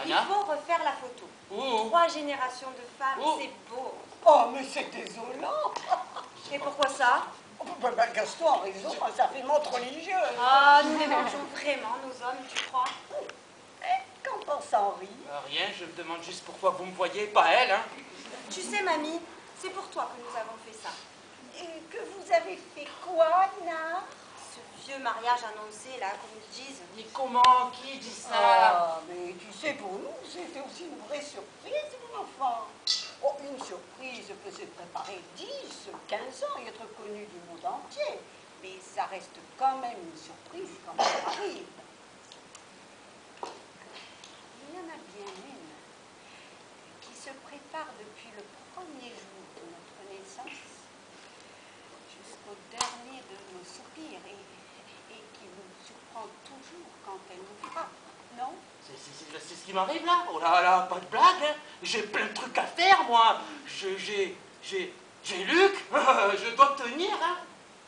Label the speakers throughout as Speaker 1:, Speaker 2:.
Speaker 1: Il faut refaire la photo. 3 générations de femmes, c'est beau.
Speaker 2: Oh, mais c'est désolant.
Speaker 1: Et pourquoi ça?
Speaker 2: Gaston a raison, ça fait montre religieuse.
Speaker 1: Ah, nous les mangeons vraiment, nos hommes, tu crois?
Speaker 2: Qu'en pense Henri?
Speaker 3: Rien, je me demande juste pourquoi vous me voyez, pas elle, hein.
Speaker 1: Tu sais, mamie, c'est pour toi que nous avons fait ça.
Speaker 2: Et que vous avez fait quoi, Anna?
Speaker 1: Ce vieux mariage annoncé, là, comme ils disent.
Speaker 3: Mais comment? Qui dit ça?
Speaker 2: Ah, mais tu sais, pour nous, c'était aussi une vraie surprise, mon enfant. Oh, une surprise peut se préparer 10, 15 ans et être connue du monde entier. Mais ça reste quand même une surprise quand ça arrive. Il y en a bien une qui se prépare depuis le premier jour de notre naissance jusqu'au dernier de nos soupirs et qui nous surprend toujours quand elle nous frappe, non?
Speaker 3: C'est ce qui m'arrive là. Oh là là, pas de blague, hein. J'ai plein de trucs à faire, moi. J'ai Luc. Je dois tenir, hein.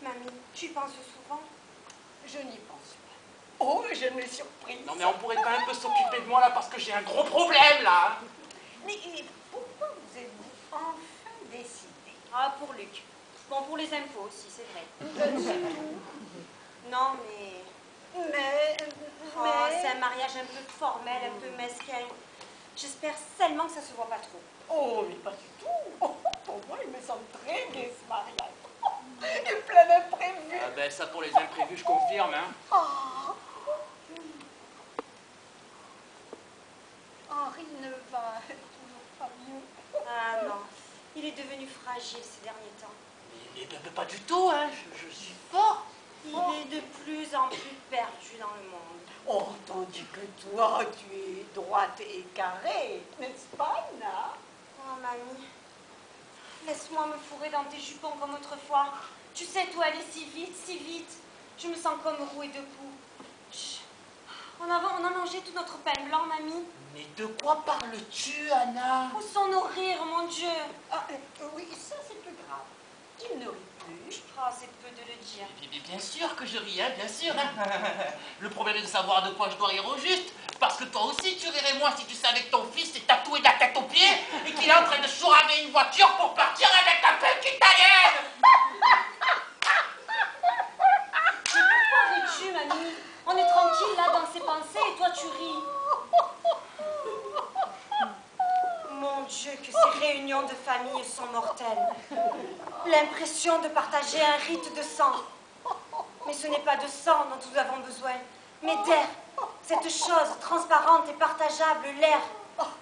Speaker 1: Mamie, tu y penses souvent?
Speaker 2: Je n'y pense pas. Oh, je me surprise.
Speaker 3: Non mais on pourrait quand même un peu s'occuper de moi là parce que j'ai un gros problème là.
Speaker 2: Mais pourquoi vous êtes-vous enfin décidé?
Speaker 1: Ah, pour Luc. Bon, pour les impôts aussi, c'est vrai. Non, mais... Oh, c'est un mariage un peu formel, un peu mesquin. J'espère seulement que ça se voit pas trop.
Speaker 2: Oh, mais pas du tout. Oh, pour moi, il me semble très gai ce mariage. Et plein d'imprévus.
Speaker 3: Ah ben ça pour les imprévus, je confirme, hein.
Speaker 2: Oh. Henri ne va toujours pas mieux.
Speaker 1: Ah non, il est devenu fragile ces derniers temps.
Speaker 3: Mais pas du tout, hein. Je suis fort.
Speaker 1: Il est de plus en plus perdu dans le monde.
Speaker 2: Oh, tandis que toi, tu es droite et carrée, n'est-ce pas, Anna?
Speaker 1: Oh, mamie, laisse-moi me fourrer dans tes jupons comme autrefois. Tu sais, toi, aller si vite, si vite. Je me sens comme rouée de coups. Chut. On a mangé tout notre pain blanc, mamie.
Speaker 3: Mais de quoi parles-tu, Anna?
Speaker 1: Où sont nos rires, mon Dieu?
Speaker 2: Ah, oui, ça c'est plus grave. Il ne rit plus.
Speaker 1: Oh, c'est peu de le dire.
Speaker 3: Mais bien sûr que je ris, hein, bien sûr. Hein. Le problème est de savoir de quoi je dois rire au juste. Parce que toi aussi, tu rirais moins si tu savais que ton fils est tatoué de la tête aux pieds et qu'il est en train de chouramer une voiture pour partir avec la punk italienne.
Speaker 1: Mais pourquoi ris-tu, mamie? On est tranquille là dans ses pensées et toi tu ris. Mon Dieu, que ces réunions de famille sont mortelles. L'impression de partager un rite de sang. Mais ce n'est pas de sang dont nous avons besoin, mais d'air. Cette chose transparente et partageable, l'air.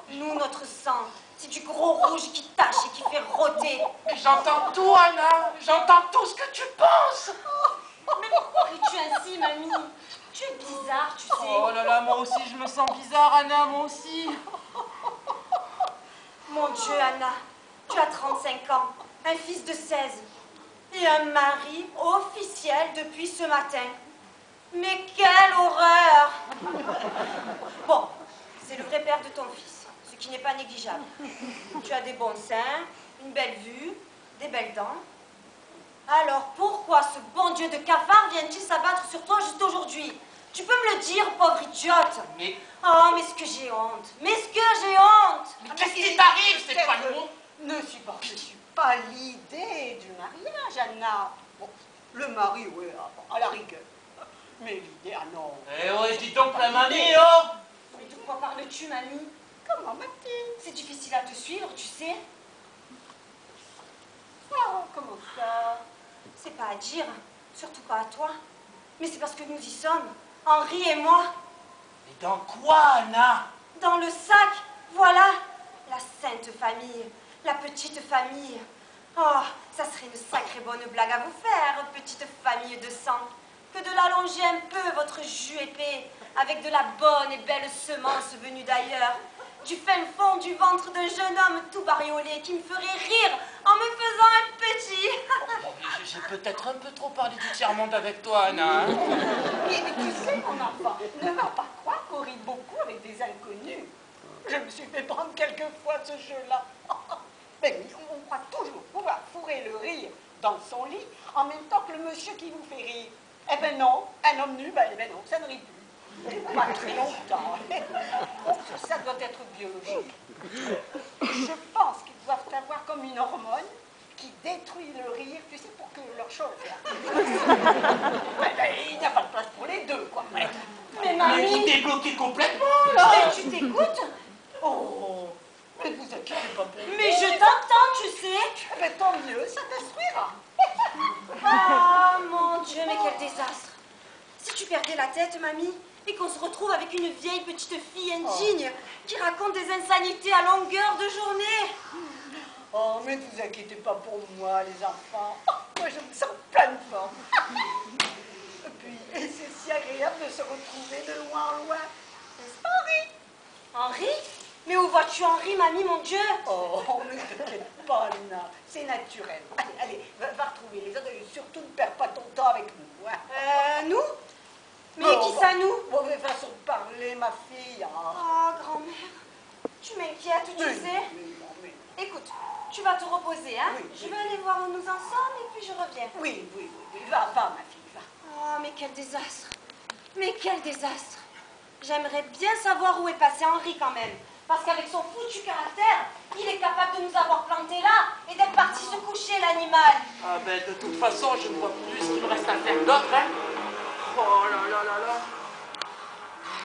Speaker 1: Nous, notre sang, c'est du gros rouge qui tache et qui fait rôter.
Speaker 3: Mais j'entends tout, Anna. J'entends tout ce que tu penses.
Speaker 1: Mais pourquoi ris-tu ainsi, mamie? Tu es bizarre, tu sais.
Speaker 3: Oh là là, moi aussi, je me sens bizarre, Anna, moi aussi.
Speaker 1: Mon Dieu, Anna, tu as 35 ans, un fils de 16 et un mari officiel depuis ce matin. Mais quelle horreur! Bon, c'est le vrai père de ton fils, ce qui n'est pas négligeable. Tu as des bons seins, une belle vue, des belles dents. Alors pourquoi ce bon Dieu de cafard vient-il s'abattre sur toi juste aujourd'hui? Tu peux me le dire, pauvre idiote?
Speaker 3: Mais...
Speaker 1: Oh, mais est-ce que j'ai honte? Mais est-ce que j'ai honte?
Speaker 3: Mais qu'est-ce qui t'arrive, c'est pas le mot?
Speaker 2: Ne supportes-tu pas l'idée du mariage, Anna? Bon, le mari, oui, à la rigueur. Mais l'idée, ah non.
Speaker 3: Eh ouais, dis donc la mamie, oh!
Speaker 1: Mais de quoi parles-tu, mamie?
Speaker 2: Comment, Mathilde?
Speaker 1: C'est difficile à te suivre, tu sais.
Speaker 2: Oh, comment ça?
Speaker 1: C'est pas à dire, surtout pas à toi. Mais c'est parce que nous y sommes, Henri et moi.
Speaker 3: Mais dans quoi, Anna?
Speaker 1: Dans le sac, voilà, la sainte famille, la petite famille. Oh, ça serait une sacrée bonne blague à vous faire, petite famille de sang. Que de l'allonger un peu, votre jus épais, avec de la bonne et belle semence venue d'ailleurs. Du fin fond du ventre d'un jeune homme tout bariolé qui me ferait rire en me faisant un petit.
Speaker 3: J'ai peut-être un peu trop parlé du tiers-monde avec toi, Anna. Hein.
Speaker 2: Mais tu sais, mon enfant, ne va pas croire qu'on rit beaucoup avec des inconnus. Je me suis fait prendre quelquefois ce jeu-là. Mais oui, on croit toujours pouvoir fourrer le rire dans son lit en même temps que le monsieur qui vous fait rire. Eh ben non, un homme nu, ben non, ça ne rit plus. Pas très longtemps. Ça doit être peut-être biologique. Je pense qu'ils doivent avoir comme une hormone qui détruit le rire, tu sais, pour que leur chose. Il n'y a pas de place pour les deux, quoi.
Speaker 1: Mais
Speaker 3: Mais
Speaker 1: mamie,
Speaker 3: qui t'es bloqué complètement,
Speaker 1: mais
Speaker 3: là.
Speaker 1: tu t'écoutes?
Speaker 2: Oh, mais vous inquiétez pas pour moi.
Speaker 1: Mais je t'entends, tu sais.
Speaker 2: Mais tant mieux, ça t'instruira.
Speaker 1: Ah, mon Dieu, mais quel désastre. Si tu perdais la tête, mamie, et qu'on se retrouve avec une vieille petite fille indigne qui raconte des insanités à longueur de journée.
Speaker 2: Oh, mais ne vous inquiétez pas pour moi, les enfants. Moi, je me sens pleine forme. Et puis, c'est si agréable de se retrouver de loin en loin. N'est-ce pas, Henri?
Speaker 1: Henri? Mais où vois-tu Henri, mamie, mon Dieu?
Speaker 2: Oh, ne t'inquiète pas, Nina. C'est naturel. Allez, allez, va retrouver les autres et surtout ne perds pas ton temps avec nous. Hein.
Speaker 1: Nous? Mais
Speaker 2: Oh,
Speaker 1: qui ça, nous?
Speaker 2: Mauvaise façon de parler, ma fille.
Speaker 1: Oh, grand-mère, tu m'inquiètes, tu sais.
Speaker 2: Mais...
Speaker 1: Écoute, tu vas te reposer, hein?
Speaker 2: Oui,
Speaker 1: Je vais aller voir où nous en sommes et puis je reviens.
Speaker 2: Oui. Va, ma fille, va.
Speaker 1: Oh, mais quel désastre. Mais quel désastre. J'aimerais bien savoir où est passé Henri quand même. Parce qu'avec son foutu caractère, il est capable de nous avoir plantés là et d'être parti se coucher, l'animal.
Speaker 3: Ah ben, de toute façon, je ne vois plus ce qu'il me reste à faire d'autre, hein. Oh là là là là.